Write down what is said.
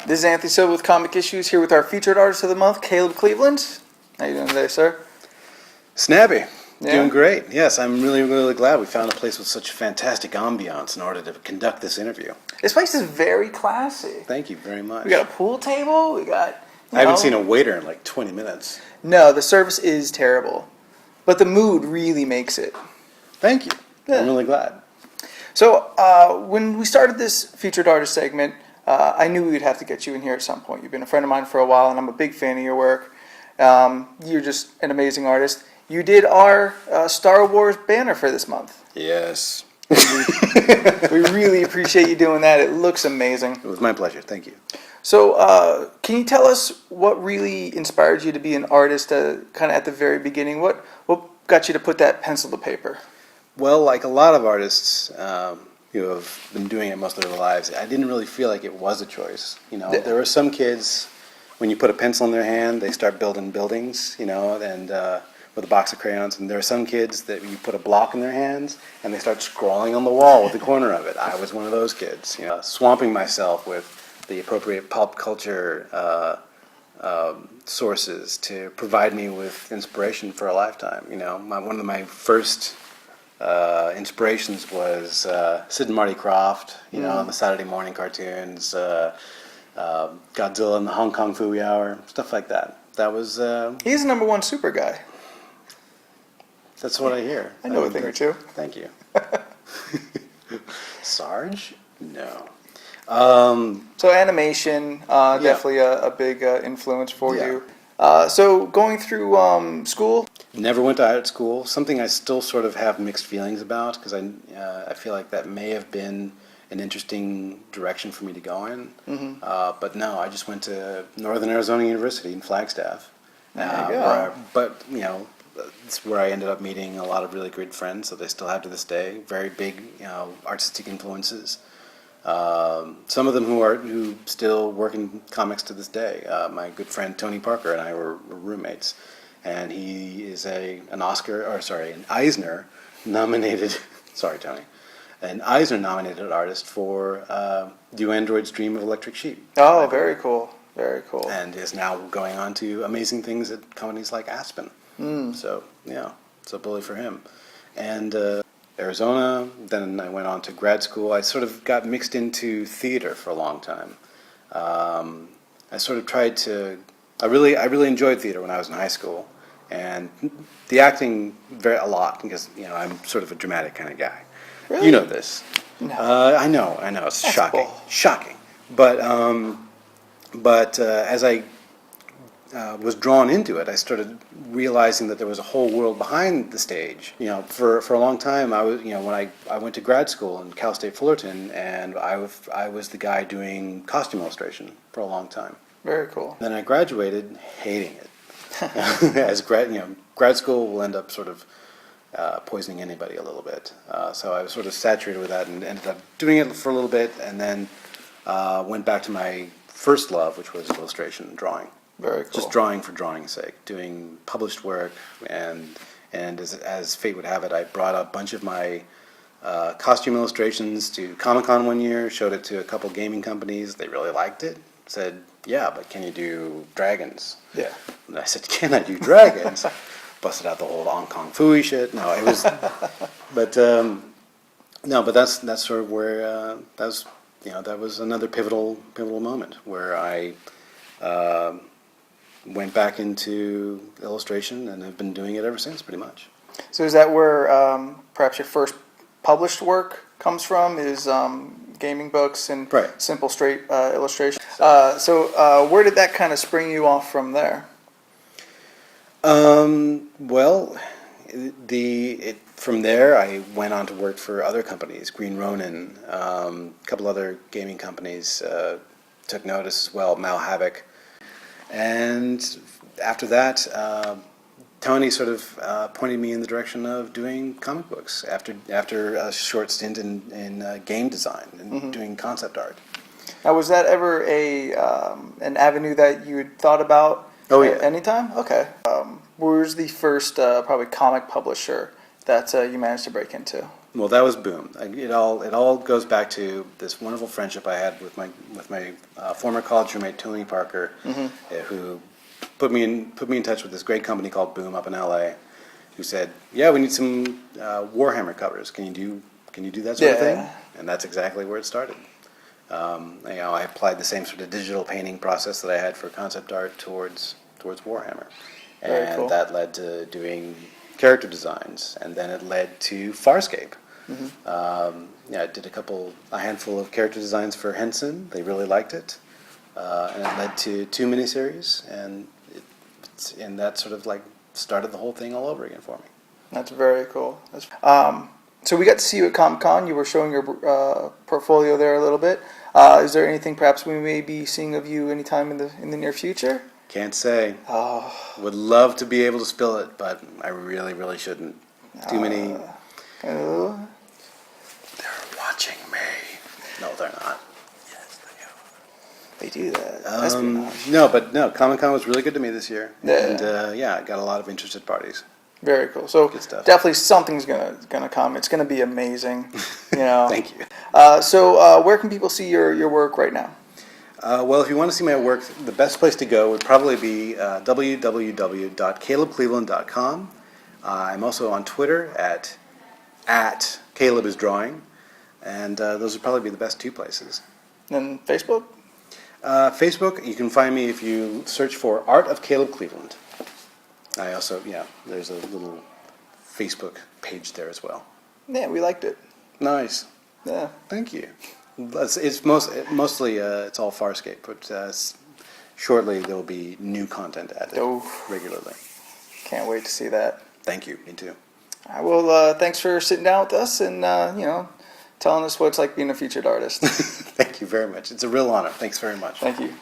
This is Anthony Silva with Comic Issues, here with our featured artist of the month, Caleb Cleveland. How you doing today, sir? Snappy. Yeah. Doing great. Yes, I'm really, really glad we found a place with such fantastic ambiance in order to conduct this interview. This place is very classy. Thank you very much. We got a pool table, we got... I haven't seen a waiter in like 20 minutes. No, the service is terrible. But the mood really makes it. Thank you. Yeah. I'm really glad. So, when we started this featured artist segment, I knew we'd have to get you in here at some point. You've been a friend of mine for a while, and I'm a big fan of your work. You're just an amazing artist. You did our Star Wars banner for this month. Yes. We really appreciate you doing that. It looks amazing. It was my pleasure. Thank you. So, can you tell us what really inspired you to be an artist kind of at the very beginning? What got you to put that pencil to paper? Well, like a lot of artists who have been doing it most of their lives, I didn't really feel like it was a choice. You know, there were some kids, when you put a pencil in their hand, they start building buildings, you know, and with a box of crayons. And there are some kids that you put a block in their hands, and they start scrawling on the wall with the corner of it. I was one of those kids, you know, swamping myself with the appropriate pop culture sources to provide me with inspiration for a lifetime. You know, one of my first inspirations was Sid and Marty Krofft, you know, on the Saturday morning cartoons, Godzilla and the Hong Kong Phooey Hour, stuff like that. That was... He's the #1 super guy. That's what I hear. I know a thing or two. Thank you. Sarge? No. So animation, definitely a big influence for you. So going through school? Never went to art school. Something I still sort of have mixed feelings about because I feel like that may have been an interesting direction for me to go in. Mm-hmm. But no, I just went to Northern Arizona University in Flagstaff. There you go. But you know, it's where I ended up meeting a lot of really great friends that I still have to this day. Very big, you know, artistic influences. Some of them who still work in comics to this day. My good friend Tony Parker and I were roommates, and he is an Eisner nominated. Sorry, Tony, an Eisner nominated artist for Do Androids Dream of Electric Sheep? Oh, very cool, very cool. And is now going on to amazing things at companies like Aspen. So yeah, it's a bully for him. And Arizona, then I went on to grad school. I sort of got mixed into theater for a long time. I sort of tried to... I really enjoyed theater when I was in high school, and the acting a lot because, you know, I'm sort of a dramatic kind of guy. Really? You know this. No. I know. It's That's shocking. bull. Shocking. But as I was drawn into it, I started realizing that there was a whole world behind the stage. You know, for a long time, I was, you know, when I went to grad school in Cal State Fullerton, and I was the guy doing costume illustration for a long time. Very cool. Then I graduated, hating it. As grad school will end up sort of poisoning anybody a little bit. So I was sort of saturated with that and ended up doing it for a little bit, and then went back to my first love, which was illustration and drawing. Very cool. Just drawing for drawing's sake, doing published work, and as fate would have it, I brought a bunch of my costume illustrations to Comic-Con one year, showed it to a couple gaming companies. They really liked it. Said, yeah, but can you do dragons? Yeah. And I said, can I do dragons? Busted out the old Hong Kong Phooey shit. No, it was, but that's sort of where that was another pivotal moment where I went back into illustration and have been doing it ever since, pretty much. So is that where perhaps your first published work comes from? Is gaming books and Right. simple straight illustration? So where did that kind of spring you off from there? Well, from there I went on to work for other companies, Green Ronin, a couple other gaming companies took notice as well, Mal Havoc. And after that, Tony sort of pointed me in the direction of doing comic books after a short stint in game design and doing concept art. Now, was that ever an avenue that you had thought about? Oh, yeah. At any time? Okay. Where's the first probably comic publisher that you managed to break into? Well, that was Boom. It all goes back to this wonderful friendship I had with my former college roommate Tony Parker, who put me in touch with this great company called Boom up in LA, who said, "Yeah, we need some Warhammer covers. Can you do that sort of thing?" Yeah. And that's exactly where it started. I applied the same sort of digital painting process that I had for concept art towards Warhammer, Very and cool. that led to doing character designs, and then it led to Farscape. I did a handful of character designs for Henson. They really liked it, and it led to 2 miniseries, and that sort of like started the whole thing all over again for me. That's very cool. So we got to see you at Comic-Con. You were showing your portfolio there a little bit. Is there anything perhaps we may be seeing of you anytime in the near future? Can't say. Oh, Would love to be able to spill it, but I really, really shouldn't. Too many. oh. They're watching me. No, they're not. They do that. Espionage. No. Comic-Con was really good to me this year, Yeah. and I got a lot of interested parties. Very cool. So Good stuff. definitely something's gonna come. It's gonna be amazing. You know. Thank you. So where can people see your work right now? Well, if you want to see my work, the best place to go would probably be www.calebcleveland.com. I'm also on Twitter at Caleb is Drawing, and those would probably be the best 2 places. And Facebook. Facebook, you can find me if you search for Art of Caleb Cleveland. I also, there's a little Facebook page there as well. Yeah, we liked it. Nice. Yeah. Thank you. It's mostly it's all Farscape, but shortly there will be new content added Oh. regularly. Can't wait to see that. Thank you. Me too. Well, thanks for sitting down with us and telling us what it's like being a featured artist. Thank you very much. It's a real honor. Thanks very much. Thank you.